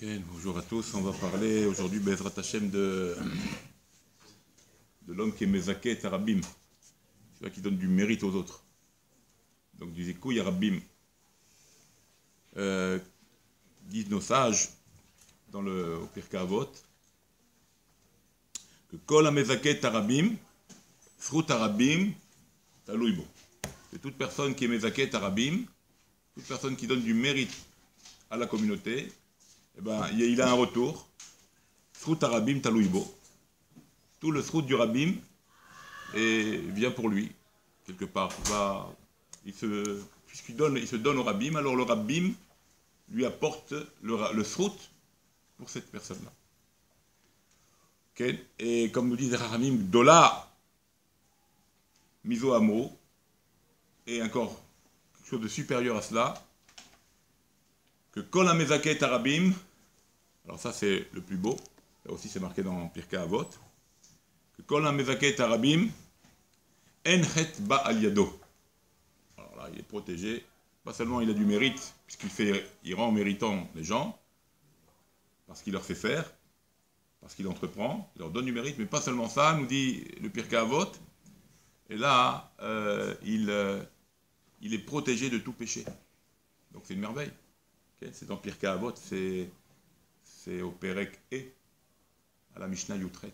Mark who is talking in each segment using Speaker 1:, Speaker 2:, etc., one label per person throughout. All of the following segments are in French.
Speaker 1: Ok, bonjour à tous, on va parler aujourd'hui Bezrat Hashem de l'homme qui est Mezaké Tarabim, celui qui donne du mérite aux autres. Donc du Zikouy Arabim. Disent nos sages au Pirkei Avot que Kol HaMezaké Tarabim, Srut Arabim, Talouibo. Que toute personne qui est Mezaké Tarabim, toute personne qui donne du mérite à la communauté, eh ben, il a un retour. Srut Arabim Talouibo. Tout le srut du Rabim vient pour lui, quelque part. Puisqu'il se donne au Rabim, alors le Rabim lui apporte le srut pour cette personne-là. Okay. Et comme nous disent les Rahamim, Dola, Miso Amo, et encore quelque chose de supérieur à cela, que Kol HaMezaké Tarabim, alors ça c'est le plus beau, là aussi c'est marqué dans Pirkei Avot, que Kol HaMezaké Tarabim, En Het Ba Al Yado. Alors là, il est protégé, pas seulement il a du mérite, puisqu'il rend méritant les gens, parce qu'il leur fait faire, parce qu'il entreprend, il leur donne du mérite, mais pas seulement ça, nous dit le Pirkei Avot, et là, il est protégé de tout péché. Donc c'est une merveille. Okay, c'est dans Pirkei Avot, c'est au Perek et à la Mishnah Yutret.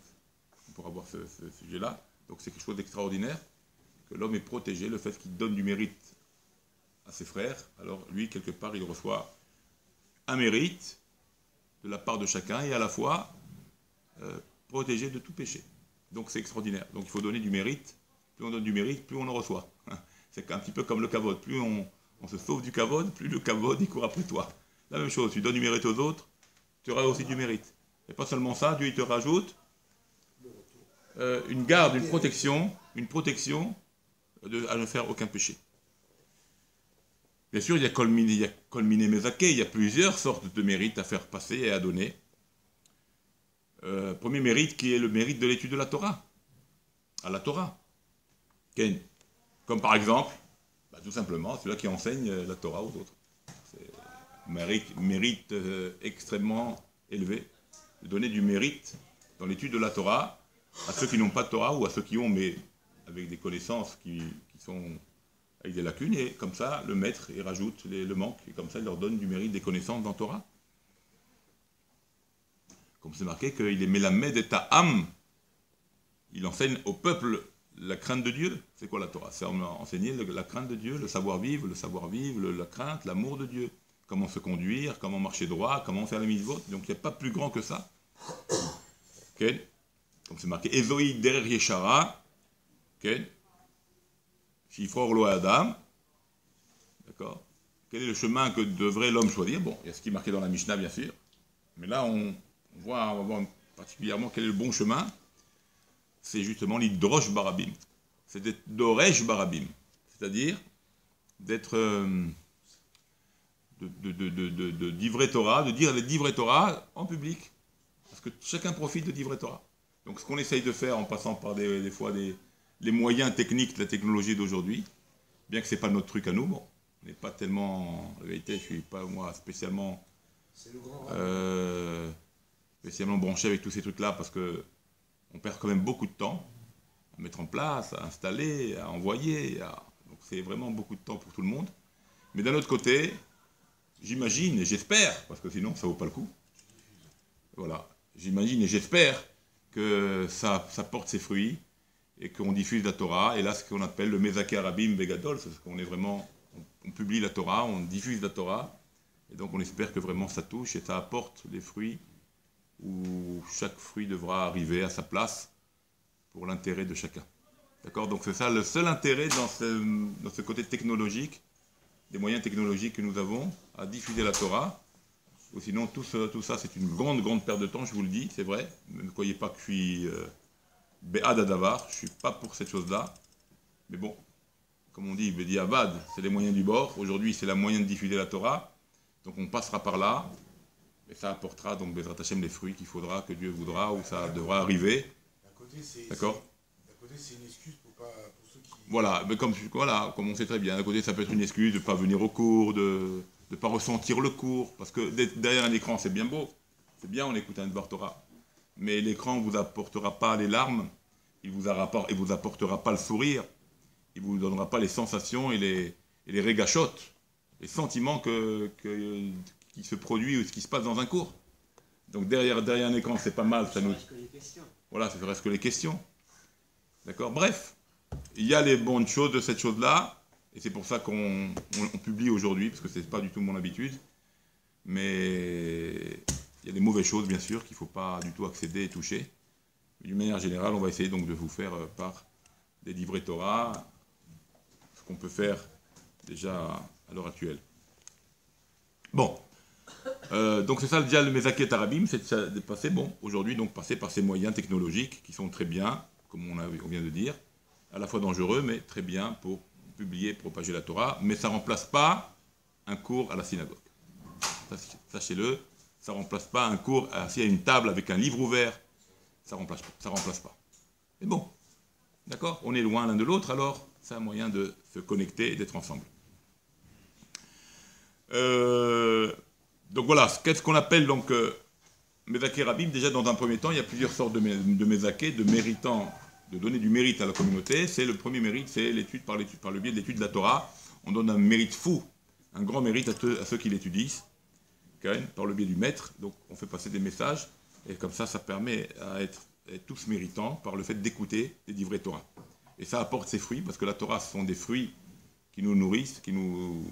Speaker 1: On pourra voir ce sujet-là. Donc c'est quelque chose d'extraordinaire, que l'homme est protégé, le fait qu'il donne du mérite à ses frères, alors lui, quelque part, il reçoit un mérite de la part de chacun, et à la fois protégé de tout péché. Donc c'est extraordinaire. Donc il faut donner du mérite. Plus on donne du mérite, plus on en reçoit. C'est un petit peu comme le kavod. Plus on se sauve du kavod, plus le kavod, il court après toi. La même chose, tu donnes du mérite aux autres, tu auras aussi du mérite. Et pas seulement ça, Dieu il te rajoute une garde, une protection à ne faire aucun péché. Bien sûr, il y a Kolminé Mezaké, il y a plusieurs sortes de mérites à faire passer et à donner. Premier mérite qui est le mérite de l'étude de la Torah, à la Torah. Okay. Comme par exemple, tout simplement, celui-là qui enseigne la Torah aux autres. C'est un mérite extrêmement élevé, de donner du mérite dans l'étude de la Torah à ceux qui n'ont pas de Torah ou à ceux qui ont, mais avec des connaissances qui sont avec des lacunes, et comme ça, le maître, il rajoute le manque, et comme ça, il leur donne du mérite des connaissances dans la Torah. Comme c'est marqué qu'il est Melamed et Ta'am, il enseigne au peuple la crainte de Dieu. C'est quoi la Torah? C'est enseigner la crainte de Dieu, le savoir-vivre, la crainte, l'amour de Dieu. Comment se conduire, comment marcher droit, comment faire les mitzvot. Donc il n'y a pas plus grand que ça. Okay. Comme c'est marqué, Ezoi derer yeshara, Shifror lo Adam. D'accord. Quel est le chemin que devrait l'homme choisir? Bon, il y a ce qui est marqué dans la Mishnah, bien sûr. Mais là, on va voir particulièrement quel est le bon chemin. C'est justement l'idrosh barabim. C'est d'être doresh barabim. C'est-à-dire d'être de d'ivrer Torah, de dire les divrei Torah en public. Parce que chacun profite de divrei Torah. Donc ce qu'on essaye de faire en passant par des fois les moyens techniques de la technologie d'aujourd'hui, bien que ce n'est pas notre truc à nous, bon, on n'est pas tellement, en vérité, je ne suis pas moi spécialement branché avec tous ces trucs-là, parce que on perd quand même beaucoup de temps à mettre en place, à installer, à envoyer. Donc c'est vraiment beaucoup de temps pour tout le monde. Mais d'un autre côté, j'imagine et j'espère, parce que sinon ça ne vaut pas le coup. Voilà, j'imagine et j'espère que ça porte ses fruits et qu'on diffuse la Torah. Et là, ce qu'on appelle le Mezaké Arabim Begadol, c'est ce qu'on est vraiment, on publie la Torah, on diffuse la Torah. Et donc on espère que vraiment ça touche et ça apporte les fruits, où chaque fruit devra arriver à sa place pour l'intérêt de chacun. D'accord? Donc c'est ça le seul intérêt dans ce côté technologique, des moyens technologiques que nous avons à diffuser la Torah. Ou sinon tout ça c'est une grande perte de temps, je vous le dis, c'est vrai. Ne croyez pas que je suis Béad Adavar, je ne suis pas pour cette chose-là. Mais bon, comme on dit, Bédi Abad, c'est les moyens du bord. Aujourd'hui c'est la moyen de diffuser la Torah. Donc on passera par là. Et ça apportera donc Bezrat Hashem les fruits qu'il faudra, que Dieu voudra, où ça devra arriver. D'accord?
Speaker 2: D'un côté, c'est une excuse pour ceux qui...
Speaker 1: Voilà, mais comme on sait très bien, d'un côté, ça peut être une excuse de ne pas venir au cours, de ne pas ressentir le cours, parce que d'être derrière un écran, c'est bien beau. C'est bien, on écoute un Dvar Torah. Mais l'écran ne vous apportera pas les larmes, il vous apportera pas le sourire, il ne vous donnera pas les sensations et les régachotes, les sentiments qui se produisent ou ce qui se passe dans un cours. Donc derrière un écran, c'est pas mal. Ça nous... Voilà, ça reste que les questions. D'accord. Bref, il y a les bonnes choses de cette chose-là, et c'est pour ça qu'on publie aujourd'hui, parce que ce n'est pas du tout mon habitude. Mais il y a des mauvaises choses, bien sûr, qu'il ne faut pas du tout accéder et toucher. Mais d'une manière générale, on va essayer donc de vous faire part des livrets Torah, ce qu'on peut faire déjà à l'heure actuelle. Bon. Donc c'est ça le dial de Mezaket Arabim, c'est de passer, bon, aujourd'hui, donc passer par ces moyens technologiques qui sont très bien, comme on vient de dire, à la fois dangereux, mais très bien pour publier, propager la Torah, mais ça ne remplace pas un cours à la synagogue. Sachez-le, ça ne remplace pas un cours assis à une table avec un livre ouvert, ça ne remplace pas. Mais bon, d'accord, on est loin l'un de l'autre, alors c'est un moyen de se connecter et d'être ensemble. Donc voilà, qu'est-ce qu'on appelle donc Mezaké Rabim? Déjà dans un premier temps, il y a plusieurs sortes de Mezaké, de méritants, de donner du mérite à la communauté. C'est le premier mérite, c'est l'étude par le biais de l'étude de la Torah. On donne un mérite fou, un grand mérite à ceux qui l'étudient, par le biais du maître. Donc on fait passer des messages, et comme ça permet à être tous méritants par le fait d'écouter les livrets Torah. Et ça apporte ses fruits, parce que la Torah, ce sont des fruits qui nous nourrissent, qui nous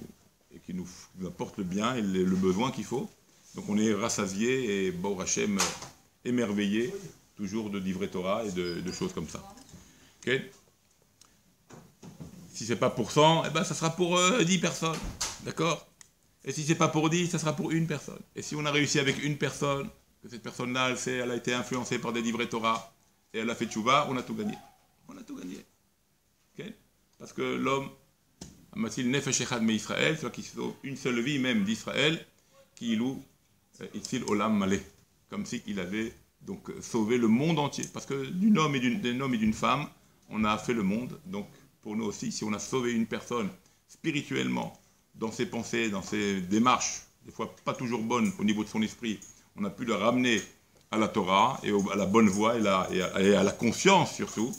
Speaker 1: apportent le bien et le besoin qu'il faut. Donc on est rassasié et Baruch Hashem émerveillé toujours de livrets Torah et de choses comme ça. Ok. Si c'est pas pour 100, eh ben ça sera pour 10 personnes. D'accord. Et si c'est pas pour 10, ça sera pour une personne. Et si on a réussi avec une personne, que cette personne-là, elle a été influencée par des livrets Torah et elle a fait tchouva, on a tout gagné. On a tout gagné. Okay. Parce que l'homme, Amatil Nefesh Echad Me Israël, soit qui sauve une seule vie même d'Israël, qui loue Itzil Olam Malé, comme si il avait donc sauvé le monde entier. Parce que d'un homme et d'une femme, on a fait le monde. Donc pour nous aussi, si on a sauvé une personne spirituellement, dans ses pensées, dans ses démarches, des fois pas toujours bonnes au niveau de son esprit, on a pu le ramener à la Torah et à la bonne voie et à la conscience surtout.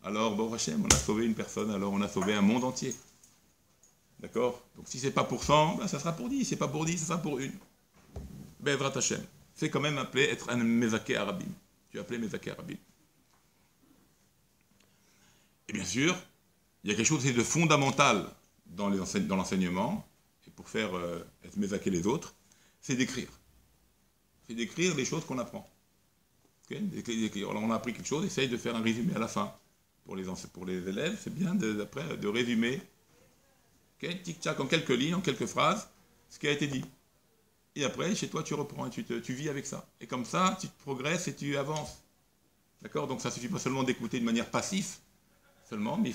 Speaker 1: Alors, Baruch Hashem, on a sauvé une personne, alors on a sauvé un monde entier. D'accord? Donc si c'est pas pour 100, ben, ça sera pour 10. Si c'est pas pour 10, ça sera pour une. Be'ezrat Hashem. C'est quand même appelé être un Mezaké Arabim. Tu es appelé Mezaké Arabim. Et bien sûr, il y a quelque chose de fondamental dans l'enseignement, et pour faire être Mezaké les autres, c'est d'écrire. C'est d'écrire les choses qu'on apprend. Okay? Alors on a appris quelque chose, essaye de faire un résumé à la fin. Pour les élèves, c'est bien de résumer, okay? Tic-tac, en quelques lignes, en quelques phrases, ce qui a été dit. Et après, chez toi, tu reprends et tu vis avec ça. Et comme ça, tu progresses et tu avances. D'accord? Donc ça ne suffit pas seulement d'écouter de manière passive, seulement, mais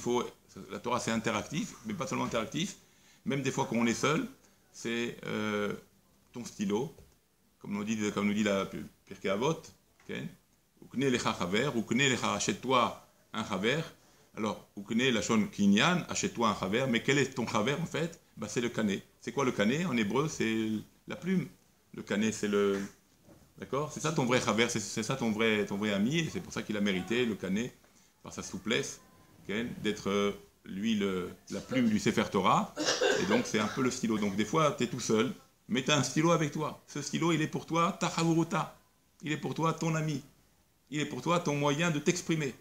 Speaker 1: la Torah c'est interactif, mais pas seulement interactif. Même des fois quand on est seul, c'est ton stylo, comme nous dit la Pirkei Avot, Ukne lecha chaver, ukne lecha, achète-toi un chaver. Alors, ukne lachon kinyan, achète-toi un chaver, mais quel est ton chaver en fait? Ben, c'est le canet. C'est quoi le canet? En hébreu, c'est la plume. Le canet, c'est le... D'accord? C'est ça ton vrai chaver, c'est ça ton vrai ami, et c'est pour ça qu'il a mérité, le canet, par sa souplesse, d'être, lui, la plume du Sefer Torah, et donc c'est un peu le stylo. Donc des fois, tu es tout seul, mais tu as un stylo avec toi. Ce stylo, il est pour toi, ta chavuruta. Il est pour toi, ton ami. Il est pour toi, ton moyen de t'exprimer.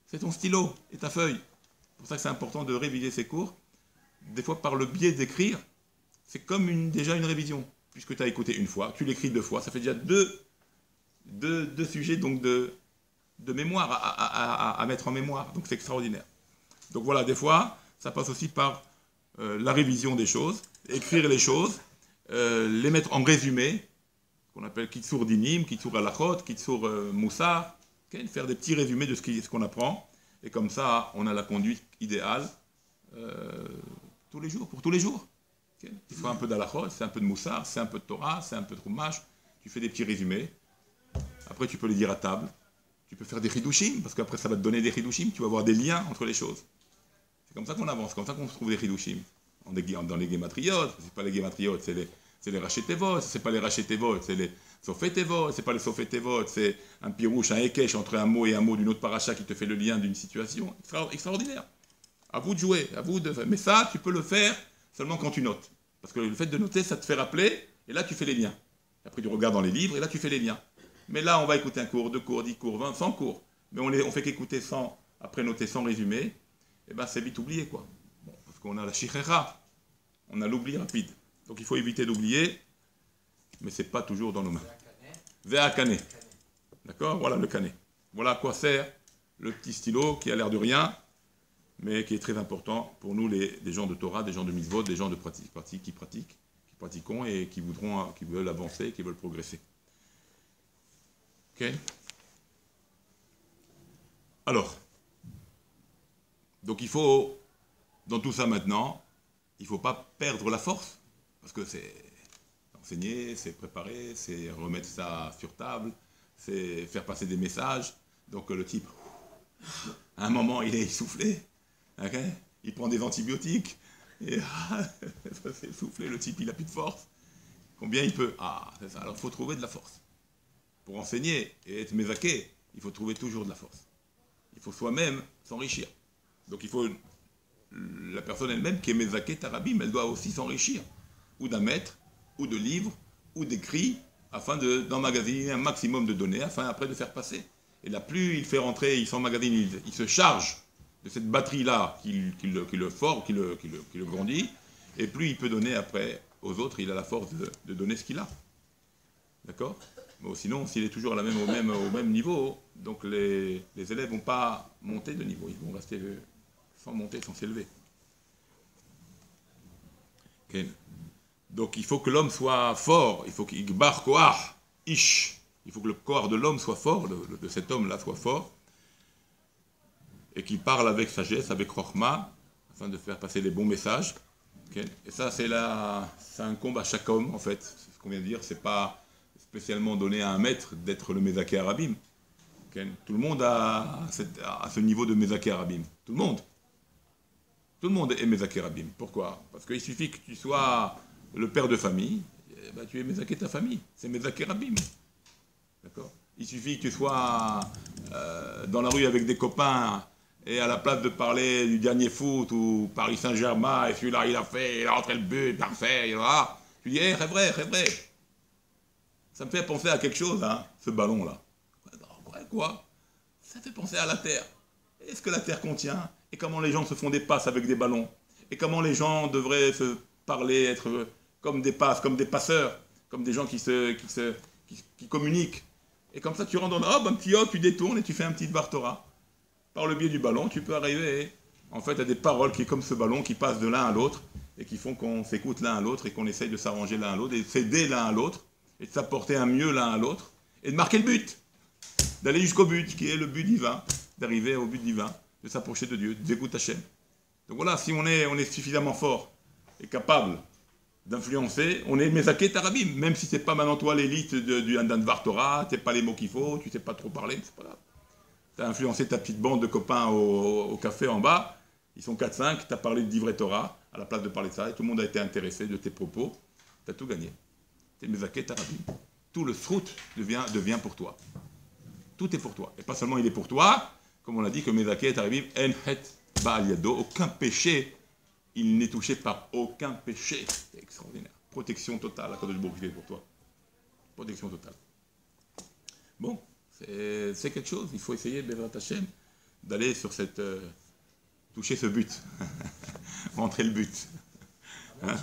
Speaker 1: C'est ton stylo et ta feuille. C'est pour ça que c'est important de réviser ses cours. Des fois, par le biais d'écrire, c'est comme déjà une révision. Puisque tu as écouté une fois, tu l'écris 2 fois, ça fait déjà deux sujets donc de mémoire à mettre en mémoire. Donc c'est extraordinaire. Donc voilà, des fois, ça passe aussi par la révision des choses, écrire les choses, les mettre en résumé, qu'on appelle Kitsur Dinim, Kitsur Alachot, Kitsur Moussar, faire des petits résumés de ce qu'on apprend, et comme ça, on a la conduite idéale tous les jours, pour tous les jours. Il faut un peu d'Alachot, c'est un peu de Moussar, c'est un peu de Torah, c'est un peu de Chumash, tu fais des petits résumés, après tu peux les dire à table, tu peux faire des Hidushim, parce qu'après ça va te donner des Hidushim, tu vas avoir des liens entre les choses. C'est comme ça qu'on avance, c'est comme ça qu'on trouve des Hidushim. Dans les Gématriotes, c'est pas les Gématriotes, c'est les Rachetevot, c'est pas les Rachetevot, c'est les Sofetevot, c'est pas les Sofetevot, c'est un pirouche, un Ekesh entre un mot et un mot d'une autre paracha qui te fait le lien d'une situation. Extraordinaire. À vous de jouer, à vous de... Mais ça, tu peux le faire seulement quand tu notes. Parce que le fait de noter, ça te fait rappeler, et là tu fais les liens. Après tu regardes dans les livres, et là tu fais les liens. Mais là, on va écouter un cours, 2 cours, 10 cours, 20, 100 cours. Mais on fait qu'écouter 100, après noter 100 résumés, et ben c'est vite oublié, quoi. Bon, parce qu'on a la shichera, on a l'oubli rapide. Donc il faut éviter d'oublier, mais c'est pas toujours dans nos mains. Véa Kané. D'accord? Voilà le Kané. Voilà à quoi sert le petit stylo qui a l'air de rien, mais qui est très important pour nous, des gens de Torah, des gens de mitzvot, des gens de qui pratiquons et qui veulent avancer, qui veulent progresser. Ok? Alors, donc il faut, dans tout ça maintenant, il ne faut pas perdre la force, parce que c'est enseigner, c'est préparer, c'est remettre ça sur table, c'est faire passer des messages. Donc le type, à un moment, il est essoufflé, okay? Il prend des antibiotiques, et ça s'est essoufflé, le type, il n'a plus de force. Combien il peut? Ah, c'est ça. Alors il faut trouver de la force. Pour enseigner et être mézaké, il faut trouver toujours de la force. Il faut soi-même s'enrichir. Donc il faut, la personne elle-même qui est mézaké tarabim, elle doit aussi s'enrichir. Ou d'un maître, ou de livres, ou d'écrits, afin d'emmagasiner un maximum de données, afin après de faire passer. Et là, plus il fait rentrer, il s'emmagasine, il se charge de cette batterie-là qui le forme, qui le grandit, et plus il peut donner après aux autres, il a la force de donner ce qu'il a. D'accord? Bon, sinon, s'il est toujours au même niveau, donc les élèves ne vont pas monter de niveau, ils vont rester sans monter, sans s'élever. Okay. Donc il faut que l'homme soit fort, il faut qu'il bar koach, ish. Il faut que le corps de l'homme soit fort, de cet homme-là soit fort, et qu'il parle avec sagesse, avec chokhma, afin de faire passer les bons messages. Okay. Et ça, c'est un combat à chaque homme, en fait. C'est ce qu'on vient de dire, c'est pas spécialement donné à un maître d'être le Mézaké Arabim. Okay. Tout le monde a ce niveau de Mézaké Arabim. Tout le monde. Tout le monde est Mézaké Arabim. Pourquoi? Parce qu'il suffit que tu sois le père de famille, et ben, tu es Mézaké ta famille. C'est Mézaké Arabim. D'accord? Il suffit que tu sois dans la rue avec des copains et à la place de parler du dernier foot ou Paris Saint-Germain et celui-là il a rentré le but, parfait, et voilà. Tu dis, c'est vrai. Ça me fait penser à quelque chose, hein, ce ballon-là. Quoi? Ça fait penser à la Terre. Est-ce que la Terre contient? Et comment les gens se font des passes avec des ballons? Et comment les gens devraient se parler, être comme des passes, comme des passeurs, comme des gens qui communiquent? Et comme ça, tu rentres dans un petit hop, tu détournes et tu fais un petit Dvar Torah. Par le biais du ballon, tu peux arriver, en fait, à des paroles qui, comme ce ballon, qui passent de l'un à l'autre et qui font qu'on s'écoute l'un à l'autre et qu'on essaye de s'arranger l'un à l'autre et de s'aider l'un à l'autre et de s'apporter un mieux l'un à l'autre et de marquer le but, d'aller jusqu'au but, qui est le but divin, d'arriver au but divin, de s'approcher de Dieu, d'écouter Hachem. Donc voilà, si on est suffisamment fort et capable d'influencer, on est Mézaké Tarabim, même si c'est pas maintenant toi l'élite d'un Dvar Torah, tu n'as pas les mots qu'il faut, tu sais pas trop parler, c'est pas grave. Tu as influencé ta petite bande de copains au café en bas, ils sont 4-5, tu as parlé de Divrei Torah, à la place de parler de ça, et tout le monde a été intéressé de tes propos, tu as tout gagné. Tu es Mézaké Tarabim. Tout le srout devient pour toi. Tout est pour toi. Et pas seulement il est pour toi, comme on l'a dit, que Mézaké Tarabim, en het ba'al yado, aucun péché, il n'est touché par aucun péché. C'est extraordinaire. Protection totale, la Kadosh Baruch Hu pour toi. Protection totale. Bon, c'est quelque chose. Il faut essayer, Bezrat Hashem, d'aller sur cette... toucher ce but. Rentrer le but. Hein?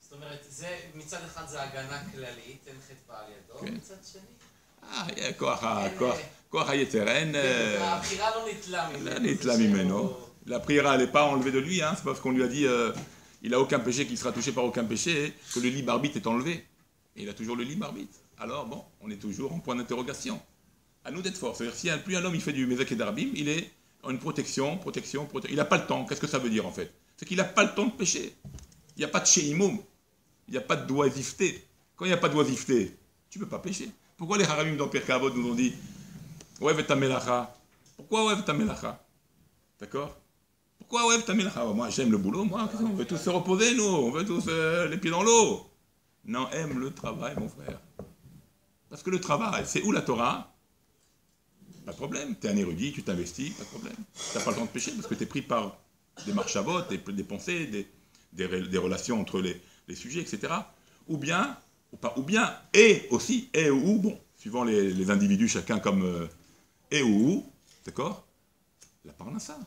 Speaker 3: זאת אומרת, זה מצד אחד זה הגנה כללית, אין חטא בעל ידו, מצד שני.
Speaker 1: כוח היצר, אין...
Speaker 3: הבחירה לא
Speaker 1: ניטלה ממנו. La prière, elle n'est pas enlevée de lui, hein. C'est parce qu'on lui a dit il n'a aucun péché qui sera touché par aucun péché, que le libre arbitre est enlevé. Et il a toujours le libre arbitre. Alors bon, on est toujours en point d'interrogation. À nous d'être forts. C'est-à-dire, si plus un homme il fait du Mézaké Tarabim, il est en une protection. Il n'a pas le temps. Qu'est-ce que ça veut dire en fait? C'est qu'il n'a pas le temps de pécher. Il n'y a pas de sheimoum. Il n'y a pas d'oisiveté. Quand il n'y a pas d'oisiveté, tu ne peux pas pécher. Pourquoi les haramim dans Pirkei Avot nous ont dit Oev et ta melacha? Pourquoi Oev et ta melacha? D'accord? Pourquoi ouais, t'as mis là? Moi, j'aime le boulot, moi. On veut tous se reposer, nous. On veut tous les pieds dans l'eau. Non, aime le travail, mon frère. Parce que le travail, c'est où la Torah? Pas de problème. Tu es un érudit, tu t'investis, pas de problème. Tu n'as pas le temps de pécher parce que tu es pris par des marchavotes, des pensées, des relations entre les sujets, etc. Ou bien, et aussi, et ou, bon, suivant les individus, chacun comme et ou, d'accord? La parnassa,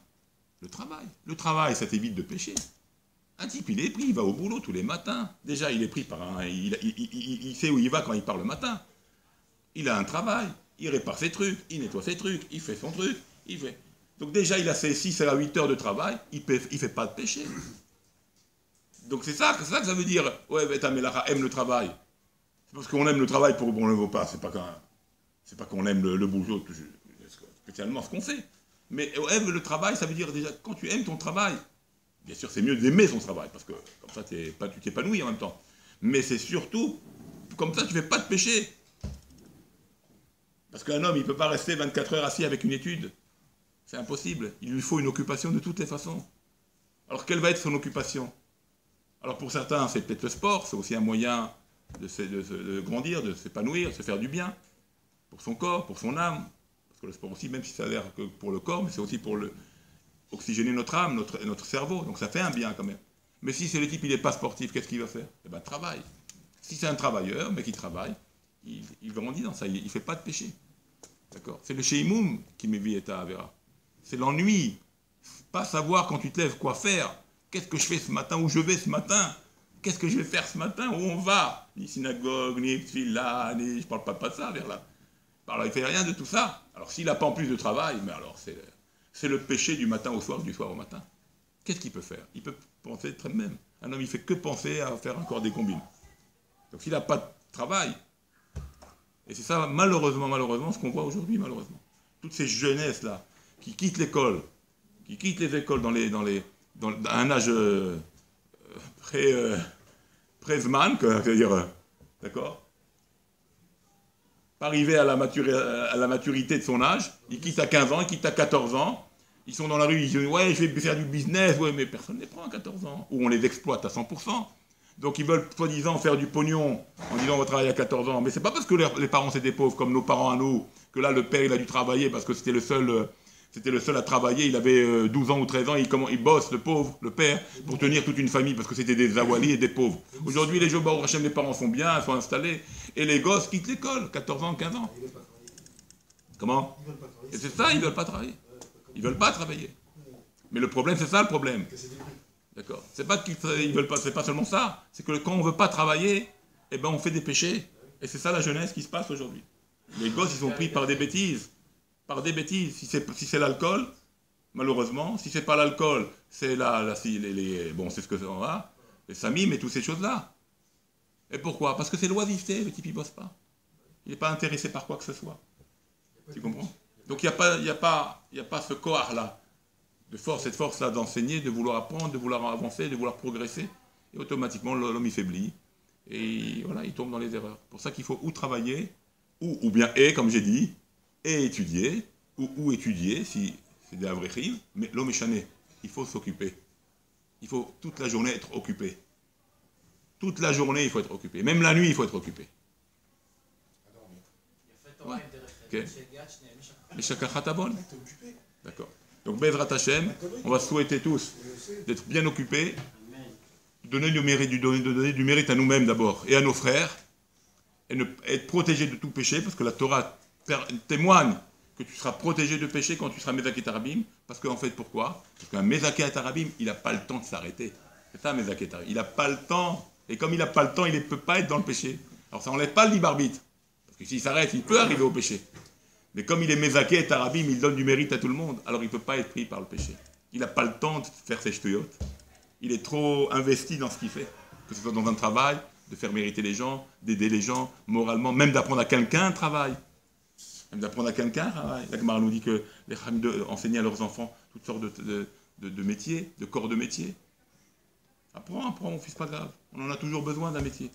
Speaker 1: le travail. Le travail, ça t'évite de pécher. Un type, il est pris, il va au boulot tous les matins. Déjà, il est pris par un... Il sait où il va quand il part le matin. Il a un travail, il répare ses trucs, il nettoie ses trucs, il fait son truc, il fait... Donc déjà, il a ses 6 à 8 heures de travail, il fait pas de péché. Donc c'est ça que ça veut dire. Ouais, Beth Amélara aime le travail. C'est parce qu'on aime le travail pour bon, on ne le vaut pas. C'est pas qu'on aime le boulot, spécialement ce qu'on fait. Mais aime le travail, ça veut dire déjà, quand tu aimes ton travail, bien sûr c'est mieux d'aimer son travail, parce que comme ça tu t'épanouis en même temps. Mais c'est surtout, comme ça tu ne fais pas de péché. Parce qu'un homme, il ne peut pas rester 24 heures assis avec une étude. C'est impossible. Il lui faut une occupation de toutes les façons. Alors quelle va être son occupation? Alors pour certains, c'est peut-être le sport, c'est aussi un moyen de grandir, de s'épanouir, de se faire du bien, pour son corps, pour son âme. Parce que le sport aussi, même si ça a l'air que pour le corps, mais c'est aussi pour oxygéner notre âme, notre cerveau. Donc ça fait un bien quand même. Mais si c'est le type, il n'est pas sportif, qu'est-ce qu'il va faire? Eh bien, travail. Si c'est un travailleur, mais qui travaille, il grandit dans ça, il ne fait pas de péché. D'accord? C'est le sheimoum qui m'évite à Avera. C'est l'ennui. Pas savoir quand tu te lèves quoi faire. Qu'est-ce que je fais ce matin? Où je vais ce matin? Qu'est-ce que je vais faire ce matin? Où on va? Ni synagogue, ni tfila, ni... Je parle pas de ça vers là. Alors il ne fait rien de tout ça. Alors s'il n'a pas en plus de travail, mais alors c'est le péché du matin au soir, du soir au matin. Qu'est-ce qu'il peut faire? Il peut penser très même. Un homme, il fait que penser à faire encore des combines. Donc s'il n'a pas de travail, et c'est ça malheureusement, ce qu'on voit aujourd'hui, malheureusement. Toutes ces jeunesses-là, qui quittent l'école, qui quittent les écoles à un âge pré-zman, c'est-à-dire, d'accord? Pas arrivé à la maturité de son âge, ils quittent à 15 ans, ils quittent à 14 ans, ils sont dans la rue, ils disent « Ouais, je vais faire du business », ouais, mais personne ne les prend à 14 ans, ou on les exploite à 100%. Donc ils veulent, soi-disant, faire du pognon en disant « On va travailler à 14 ans ». Mais c'est pas parce que les parents c'était pauvres, comme nos parents à nous, que là, le père, il a dû travailler parce que c'était le seul à travailler, il avait 12 ans ou 13 ans, il bosse, le pauvre, le père, pour tenir toute une famille, parce que c'était des awalis et des pauvres. Aujourd'hui, les Baruch Hashem, les parents sont bien, ils sont installés, et les gosses quittent l'école, 14 ans, 15 ans. Comment? Et c'est ça, ils ne veulent pas travailler. Ils ne veulent pas travailler. Mais le problème, c'est ça le problème. D'accord? C'est pas qu'ils veulent pas, c'est pas seulement ça, c'est que quand on ne veut pas travailler, eh ben on fait des péchés. Et c'est ça la jeunesse qui se passe aujourd'hui. Les gosses, ils sont pris par des bêtises. Par des bêtises. Si c'est l'alcool, malheureusement, si c'est pas l'alcool, c'est bon, c'est ce que on a, les samim et toutes ces choses-là. Et pourquoi? Parce que c'est l'oisiveté, le type il bosse pas. Il n'est pas intéressé par quoi que ce soit. Tu comprends? Donc il n'y a pas ce corps-là, cette force-là d'enseigner, de vouloir apprendre, de vouloir avancer, de vouloir progresser. Et automatiquement, l'homme il faiblit. Et voilà, il tombe dans les erreurs. C'est pour ça qu'il faut ou travailler, ou bien, comme j'ai dit, et étudier, ou étudier, si c'est des avréchim, mais l'homme est chané. Il faut s'occuper. Il faut toute la journée être occupé. Toute la journée, il faut être occupé. Même la nuit, il faut être occupé. Ouais. Okay. Les shakachatabon. D'accord. Donc, Bezrat Hashem, on va souhaiter tous d'être bien occupés, de donner du mérite à nous-mêmes d'abord, et à nos frères, et être protégés de tout péché, parce que la Torah témoigne que tu seras protégé de péché quand tu seras Mezaket Arabim, parce qu'en fait, pourquoi? Parce qu'un Mezaket Arabim, il n'a pas le temps de s'arrêter. C'est ça, Mezaket Arabim. Il n'a pas le temps, et comme il n'a pas le temps, il ne peut pas être dans le péché. Alors ça n'enlève pas le libre arbitre, parce que s'il s'arrête, il peut arriver au péché. Mais comme il est Mezaket Arabim, il donne du mérite à tout le monde, alors il ne peut pas être pris par le péché. Il n'a pas le temps de faire ses ch'touillottes. Il est trop investi dans ce qu'il fait, que ce soit dans un travail, de faire mériter les gens, d'aider les gens, moralement, même d'apprendre à quelqu'un un travail. Même d'apprendre à quelqu'un un travail. La Gemara nous dit que les Chachamim enseignaient à leurs enfants toutes sortes de métiers, de corps de métiers. Apprends, mon fils, pas grave. On en a toujours besoin d'un métier.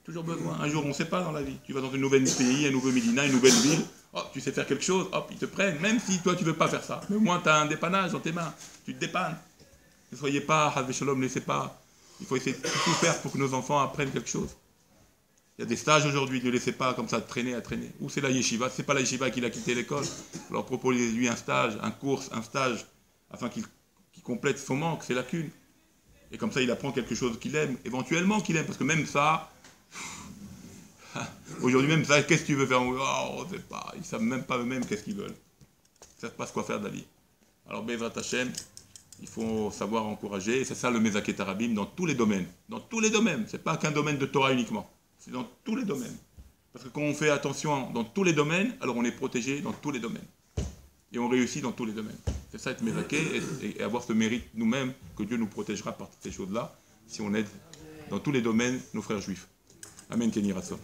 Speaker 1: Toujours besoin. Un jour, on ne sait pas dans la vie. Tu vas dans un nouvel pays, un nouveau Médina, une nouvelle ville. Hop, tu sais faire quelque chose. Hop, ils te prennent. Même si toi, tu ne veux pas faire ça. Mais au moins, tu as un dépannage dans tes mains. Tu te dépannes. Ne soyez pas, Hazvé Shalom, ne laissez pas. Il faut essayer de tout faire pour que nos enfants apprennent quelque chose. Il y a des stages aujourd'hui, ne laissez pas comme ça traîner à traîner. Ou c'est la yeshiva. C'est pas la yeshiva qu'il a quitté l'école. Alors proposez-lui un stage, un cours, un stage, afin qu'il complète son manque, ses lacunes. Et comme ça, il apprend quelque chose qu'il aime, éventuellement qu'il aime. Parce que même ça, aujourd'hui même ça, qu'est-ce que tu veux faire? Oh, on ne sait pas. Ils ne savent même pas eux-mêmes qu'est-ce qu'ils veulent. Ils ne savent pas ce quoi faire de la vie. Alors, Bezrat Hashem, il faut savoir encourager. Et c'est ça le Mezaket Arabim dans tous les domaines. Dans tous les domaines. Ce n'est pas qu'un domaine de Torah uniquement. C'est dans tous les domaines. Parce que quand on fait attention dans tous les domaines, alors on est protégé dans tous les domaines. Et on réussit dans tous les domaines. C'est ça être Mezaké et avoir ce mérite nous-mêmes que Dieu nous protégera par toutes ces choses-là si on aide dans tous les domaines nos frères juifs. Amen, Kenny Rasso.